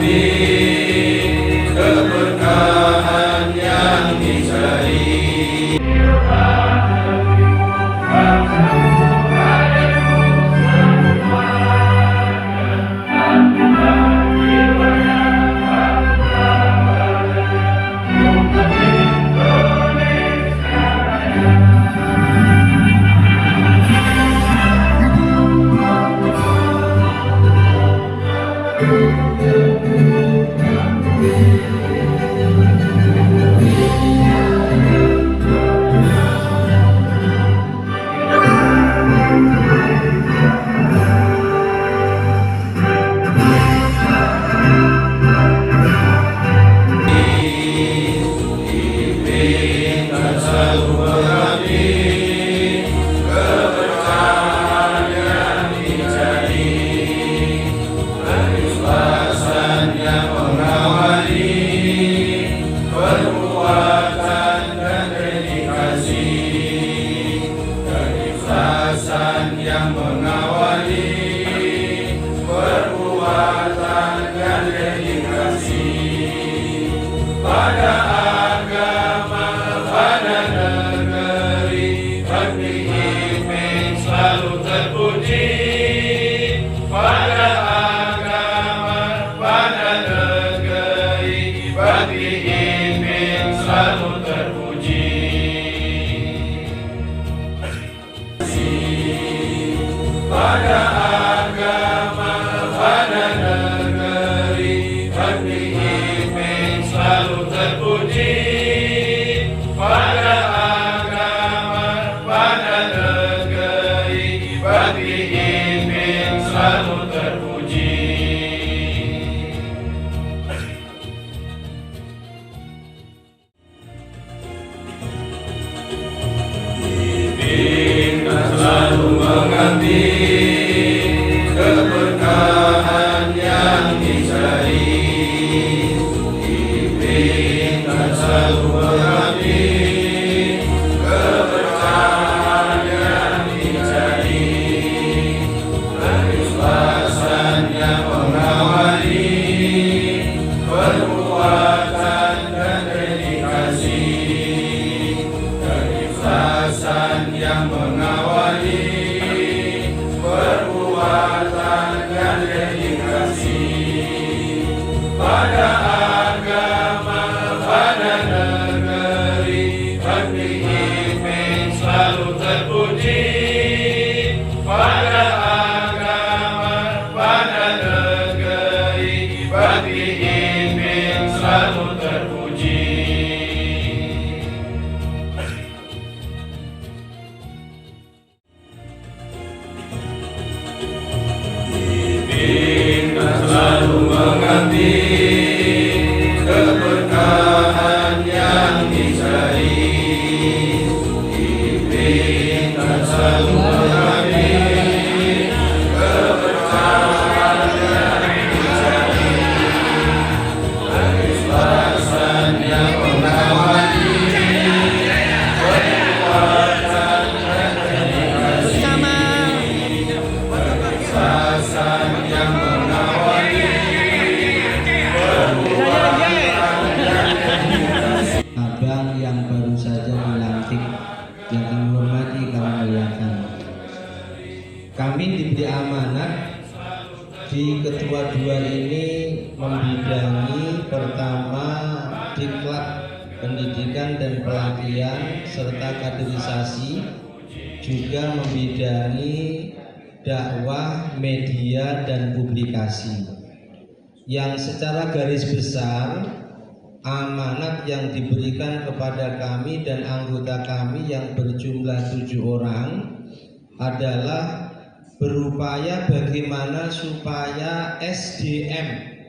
mengerti keberkahan yang dicari. Yang mengawali perbuatan dan dedikasi pada agama, pada negeri, bakti iman selalu terpuji. Pada agama, pada negeri, bakti iman selalu terpuji. Pada agama, pada negeri, bakti iman selalu terpuji. Pada agama, pada negeri, bakti iman selalu terpuji. Iman selalu mengerti keberkahan yang dicari. Iman selalu mengerti keberkahan yang dicari. Keikhlasan yang mengawali perbuatan dan dedikasi. Keikhlasan yang mengawali perbuatan dan dedikasi pada agama, pada negeri, bakti iman selalu terpuji. Pada agama, pada negeri, bakti iman selalu terpuji. Selalu mengerti keberkahan yang dicari. Iman selalu mengerti keberkahan yang dicari. Keikhlasan yang mengawali perbuatan dan dedikasi. Keikhlasan yang Abang yang baru saja dilantik, yang kami hormati, kami muliakan. Kami diberi amanat di Ketua 2 ini membidangi pertama diklat pendidikan dan pelatihan serta kaderisasi, juga membidangi dakwah, media, dan publikasi. Yang secara garis besar amanat yang diberikan kepada kami dan anggota kami yang berjumlah 7 orang adalah berupaya bagaimana supaya SDM,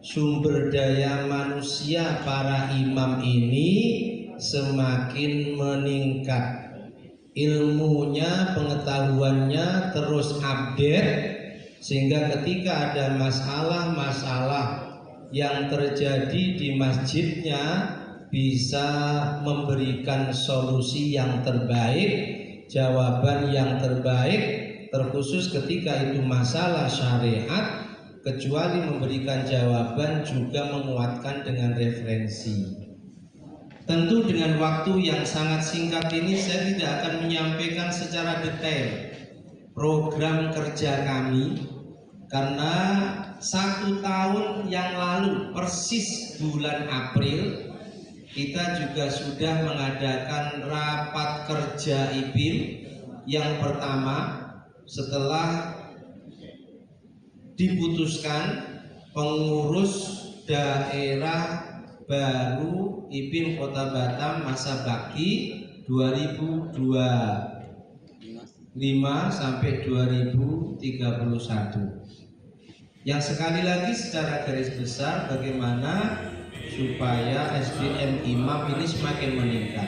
sumber daya manusia para imam ini semakin meningkat, ilmunya, pengetahuannya terus update, sehingga ketika ada masalah-masalah yang terjadi di masjidnya bisa memberikan solusi yang terbaik, jawaban yang terbaik, terkhusus ketika itu masalah syariat, kecuali memberikan jawaban juga menguatkan dengan referensi. Tentu dengan waktu yang sangat singkat ini saya tidak akan menyampaikan secara detail program kerja kami, karena 1 tahun yang lalu persis bulan April kita juga sudah mengadakan rapat kerja IPIM yang pertama setelah diputuskan pengurus daerah baru IPIM Kota Batam masa bakti 2025 sampai 2031. Yang sekali lagi secara garis besar bagaimana supaya SDM imam ini semakin meningkat.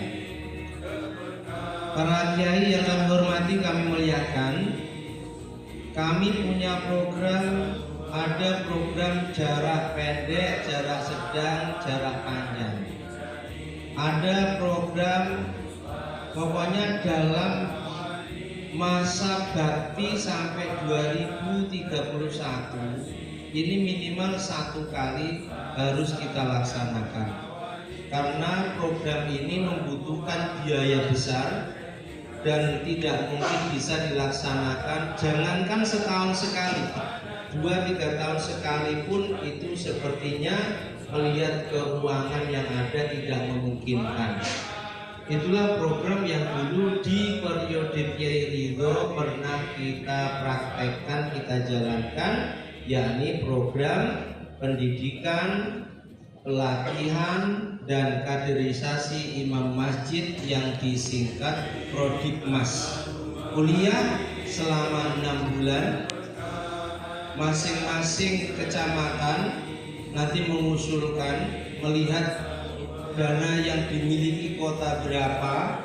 Para kiai yang kami hormati, kami muliakan, kami punya program. Ada program jarak pendek, jarak sedang, jarak panjang. Ada program pokoknya dalam masa bakti sampai 2031 ini minimal 1 kali harus kita laksanakan. Karena program ini membutuhkan biaya besar dan tidak mungkin bisa dilaksanakan jangankan setahun sekali, 2-3 tahun sekalipun itu sepertinya melihat keuangan yang ada tidak memungkinkan. Itulah program yang dulu di periode Kiai Ridho pernah kita praktekkan, kita jalankan, yakni program pendidikan, pelatihan dan kaderisasi imam masjid yang disingkat Prodikmas. Kuliah selama 6 bulan, masing-masing kecamatan nanti mengusulkan melihat dana yang dimiliki kota berapa,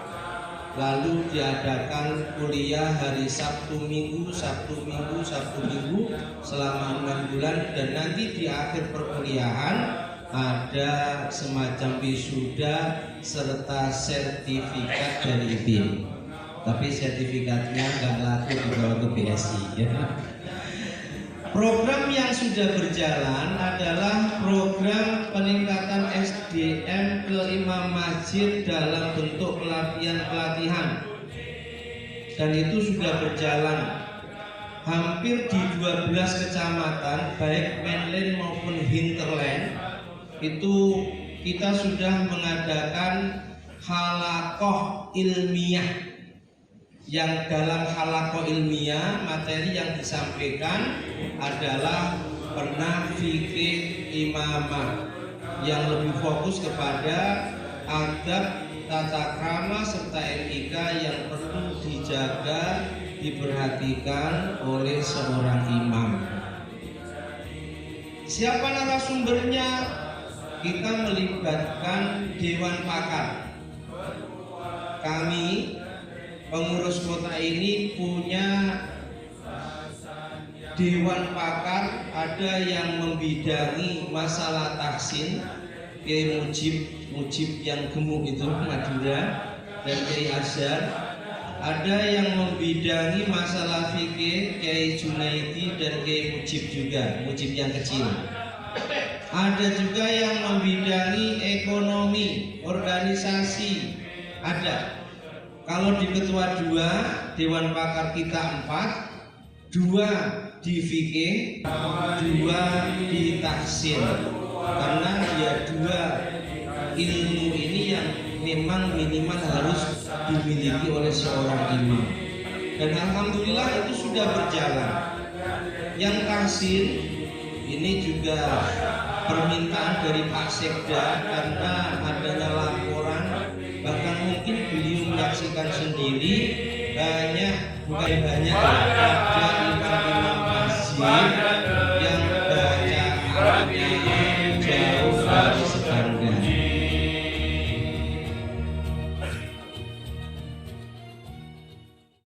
lalu diadakan kuliah hari Sabtu Minggu selama 6 bulan, dan nanti di akhir perkuliahan ada semacam wisuda serta sertifikat dari IPIM. Tapi sertifikatnya nggak laku dibawa ke BSI ya. Program yang sudah berjalan adalah program peningkatan SDM ke imam masjid dalam bentuk pelatihan-pelatihan, dan itu sudah berjalan hampir di 12 kecamatan baik mainland maupun hinterland. Itu kita sudah mengadakan halakoh ilmiah, yang dalam halakoh ilmiah materi yang disampaikan adalah pernah fikih imamah yang lebih fokus kepada adab, tata krama serta etika yang perlu dijaga, diperhatikan oleh seorang imam. Siapa narasumbernya? Kita melibatkan dewan pakar. Kami pengurus kota ini punya dewan pakar, ada yang membidangi masalah tahsin, Kiai Mujib yang gemuk itu Madura, dan Kiai Azhar. Ada yang membidangi masalah fikih, Kiai Junaidi dan Kiai Mujib juga, Mujib yang kecil. Ada juga yang membidangi ekonomi, organisasi, ada. Kalau di ketua 2, dewan pakar kita 4, 2 di fikih, 2 di tahsin. Karena dia 2 ilmu ini yang memang minimal harus dimiliki oleh seorang imam. Dan alhamdulillah itu sudah berjalan. Yang tahsin ini juga permintaan dari Pak Sekda, karena adanya laporan, bahkan mungkin beliau menyaksikan sendiri ada imam-imam masjid yang baca Arabnya